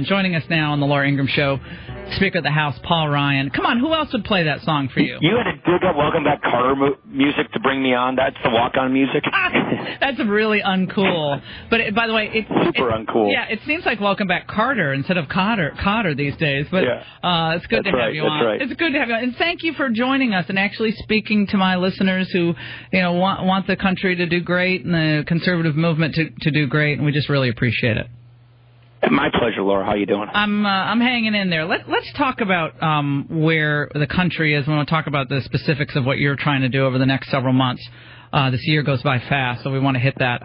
Joining us now on the Laura Ingraham Show, Speaker of the House, Paul Ryan. Come on, who else would play that song for you? You had to dig up Welcome Back Carter music to bring me on. That's the walk-on music. That's really uncool. But by the way, it's super uncool. Yeah, it seems like Welcome Back Carter instead of Cotter these days. But it's good to have you on. Right. It's good to have you on. And thank you for joining us and actually speaking to my listeners who, want the country to do great and the conservative movement to do great. And we just really appreciate it. My pleasure, Laura. How you doing? I'm hanging in there. Let's talk about where the country is. We want to talk about the specifics of what you're trying to do over the next several months. This year goes by fast, so we want to hit that.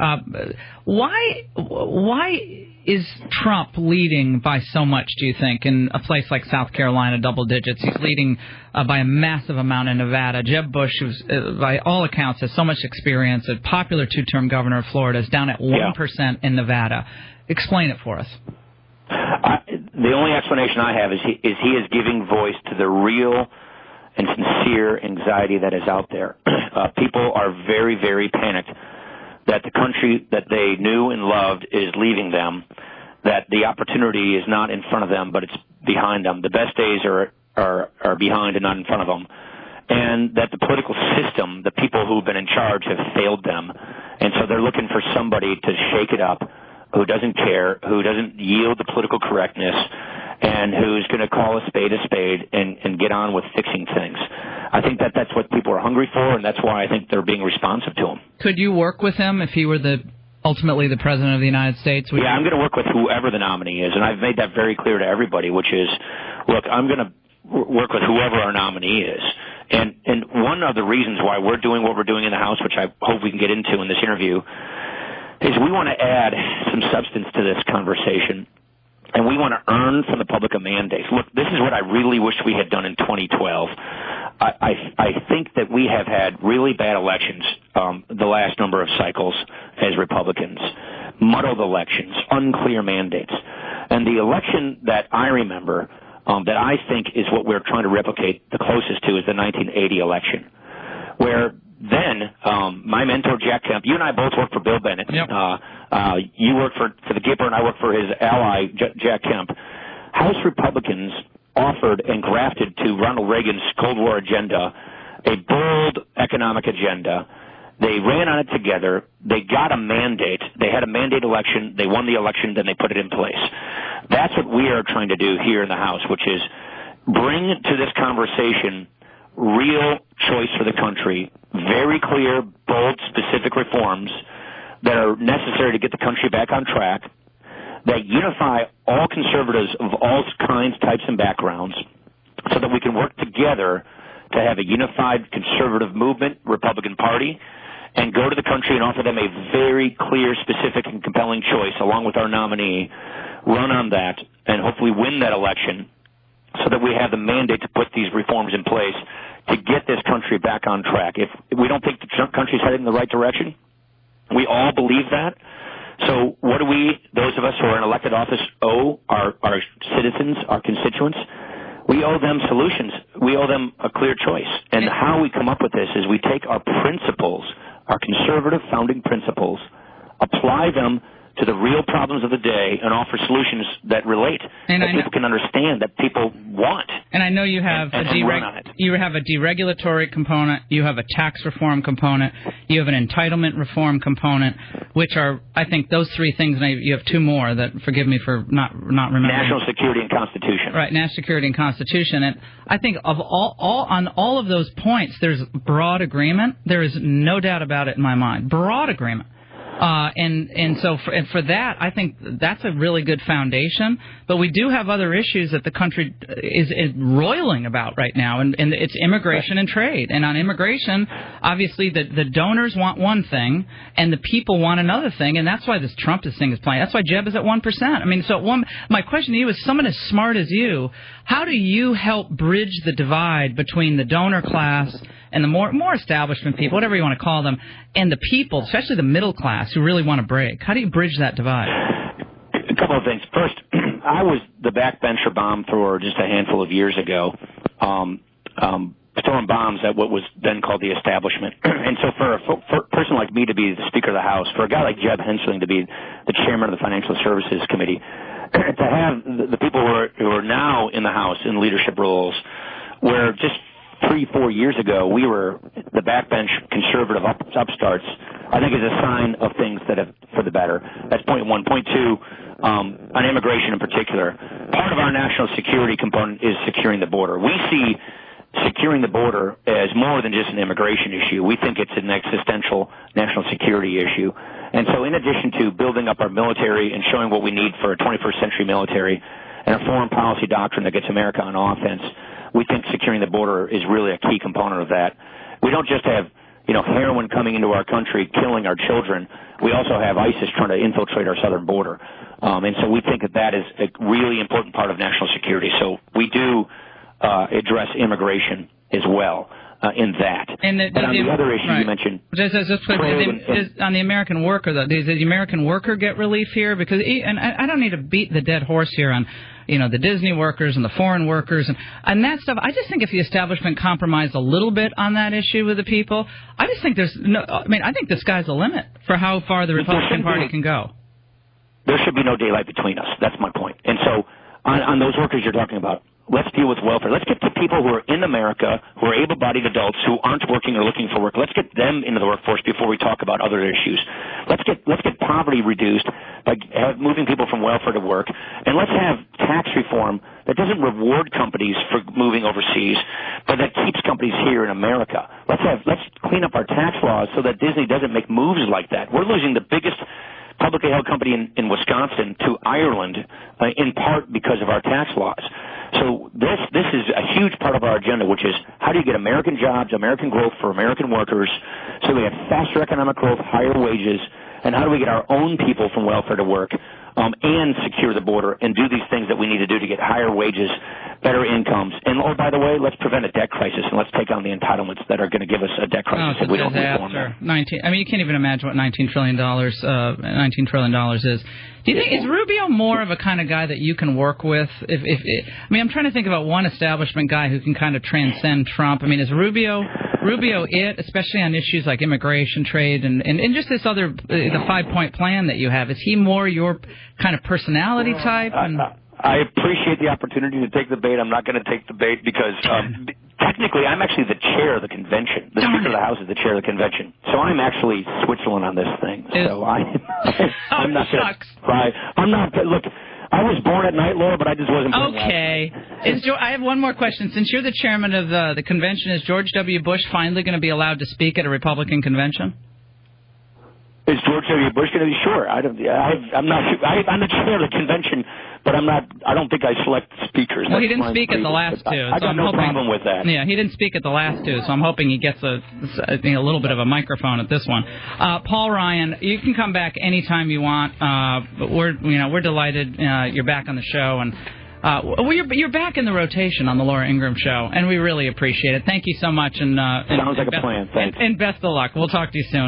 Why is Trump leading by so much, do you think, in a place like South Carolina, double digits? He's leading by a massive amount in Nevada. Jeb Bush, who's, by all accounts, has so much experience, a popular two-term governor of Florida, is down at 1% in Nevada. Explain it for us. The only explanation I have is he is giving voice to the real and sincere anxiety that is out there. People are very, very panicked that the country that they knew and loved is leaving them, that the opportunity is not in front of them, but it's behind them. The best days are behind and not in front of them. And that the political system, the people who've been in charge, have failed them. And so they're looking for somebody to shake it up, who doesn't care, who doesn't yield to political correctness, and who's going to call a spade and get on with fixing things. I think that's what people are hungry for, and that's why I think they're being responsive to him. Could you work with him if he were ultimately the President of the United States? Yeah, I'm going to work with whoever the nominee is, and I've made that very clear to everybody, which is, look, I'm going to work with whoever our nominee is. And one of the reasons why we're doing what we're doing in the House, which I hope we can get into in this interview, is we want to add some substance to this conversation, and we want to earn from the public a mandate. Look, this is what I really wish we had done in 2012. I think that we have had really bad elections the last number of cycles as Republicans, muddled elections, unclear mandates. And the election that I remember that I think is what we're trying to replicate the closest to is the 1980 election, where then my mentor, Jack Kemp, you and I both worked for Bill Bennett. Yep. You worked for the Gipper, and I worked for his ally, Jack Kemp. House Republicans offered and grafted to Ronald Reagan's Cold War agenda a bold economic agenda. They ran on it together. They got a mandate. They had a mandate election. They won the election. Then they put it in place. That's what we are trying to do here in the House, which is bring to this conversation real choice for the country, very clear, bold, specific reforms that are necessary to get the country back on track, that unify all conservatives of all kinds, types, and backgrounds so that we can work together to have a unified conservative movement, Republican Party, and go to the country and offer them a very clear, specific, and compelling choice along with our nominee, run on that, and hopefully win that election so that we have the mandate to put these reforms in place to get this country back on track. If we don't think the country's headed in the right direction, we all believe that. So what do we, those of us who are in elected office, owe our citizens, our constituents? We owe them solutions. We owe them a clear choice. And how we come up with this is we take our principles, our conservative founding principles, apply them to the real problems of the day, and offer solutions that relate, that people can understand, that people want. And I know you have you have a deregulatory component, you have a tax reform component, you have an entitlement reform component, which are, I think, those three things. And you have two more that, forgive me for not remembering. National security and Constitution. Right, national security and Constitution. And I think of on all of those points, there's broad agreement. There is no doubt about it in my mind. Broad agreement. So for that, I think that's a really good foundation. But we do have other issues that the country is roiling about right now, and it's immigration and trade. And on immigration, obviously the donors want one thing, and the people want another thing, and that's why this Trumpist thing is playing. That's why Jeb is at 1%. I mean, my question to you is, someone as smart as you, how do you help bridge the divide between the donor class and the more establishment people, whatever you want to call them, and the people, especially the middle class, who really want to break? How do you bridge that divide? A couple of things. First, I was the backbencher bomb thrower just a handful of years ago, throwing bombs at what was then called the establishment. And so for a person like me to be the Speaker of the House, for a guy like Jeb Hensling to be the chairman of the Financial Services Committee, to have the people who are now in the House in leadership roles, where just 3-4 years ago we were the backbench conservative upstarts, I think is a sign of things that have for the better. That's point one. Point two, on immigration in particular, part of our national security component is securing the border. We see securing the border as more than just an immigration issue. We think it's an existential national security issue. And so in addition to building up our military and showing what we need for a 21st century military and a foreign policy doctrine that gets America on offense, we think securing the border is really a key component of that. We don't just have, heroin coming into our country, killing our children. We also have ISIS trying to infiltrate our southern border. And so we think that is a really important part of national security. So we do address immigration as well in that. And on the other issue you mentioned, on the American worker, though, does the American worker get relief here? Because, and I don't need to beat the dead horse here on, the Disney workers and the foreign workers and that stuff. I just think if the establishment compromised a little bit on that issue with the people, I just think I think the sky's the limit for how far the Republican Party can go. There should be no daylight between us. That's my point. And so on those workers you're talking about, let's deal with welfare. Let's get the people who are in America, who are able-bodied adults, who aren't working or looking for work. Let's get them into the workforce before we talk about other issues. Let's get poverty reduced by moving people from welfare to work, and let's have tax reform that doesn't reward companies for moving overseas, but that keeps companies here in America. Let's clean up our tax laws so that Disney doesn't make moves like that. We're losing the biggest publicly held company in Wisconsin to Ireland, in part because of our tax laws. So this is a huge part of our agenda, which is how do you get American jobs, American growth for American workers, so we have faster economic growth, higher wages, and how do we get our own people from welfare to work and secure the border and do these things that we need to do to get higher wages, better incomes. And, by the way, let's prevent a debt crisis and let's take on the entitlements that are going to give us a debt crisis if we don't reform that. You can't even imagine what $19 trillion is. Do you think, is Rubio more of a kind of guy that you can work with? I'm trying to think about one establishment guy who can kind of transcend Trump. Is Rubio it, especially on issues like immigration, trade, and just this other, the 5-point plan that you have? Is he more your kind of personality type? I appreciate the opportunity to take the bait. I'm not going to take the bait because technically I'm actually the chair of the convention. The Speaker of the House is the chair of the convention. So I'm actually Switzerland on this thing. So I'm not going to try. Look, I was born at night, Laura, but I just wasn't born okay. I have one more question. Since you're the chairman of the convention, is George W. Bush finally going to be allowed to speak at a Republican convention? Is George W. Bush going to be? Sure. I'm not. I'm the chair of the convention, but I'm not. I don't think I select speakers. Well, he didn't speak at the last two. I got no problem with that. Yeah, he didn't speak at the last two, so I'm hoping he gets a little bit of a microphone at this one. Paul Ryan, you can come back anytime you want. But we're delighted you're back on the show, and you're back in the rotation on the Laura Ingraham Show, and we really appreciate it. Thank you so much, and sounds like a plan. Thanks. And best of luck. We'll talk to you soon.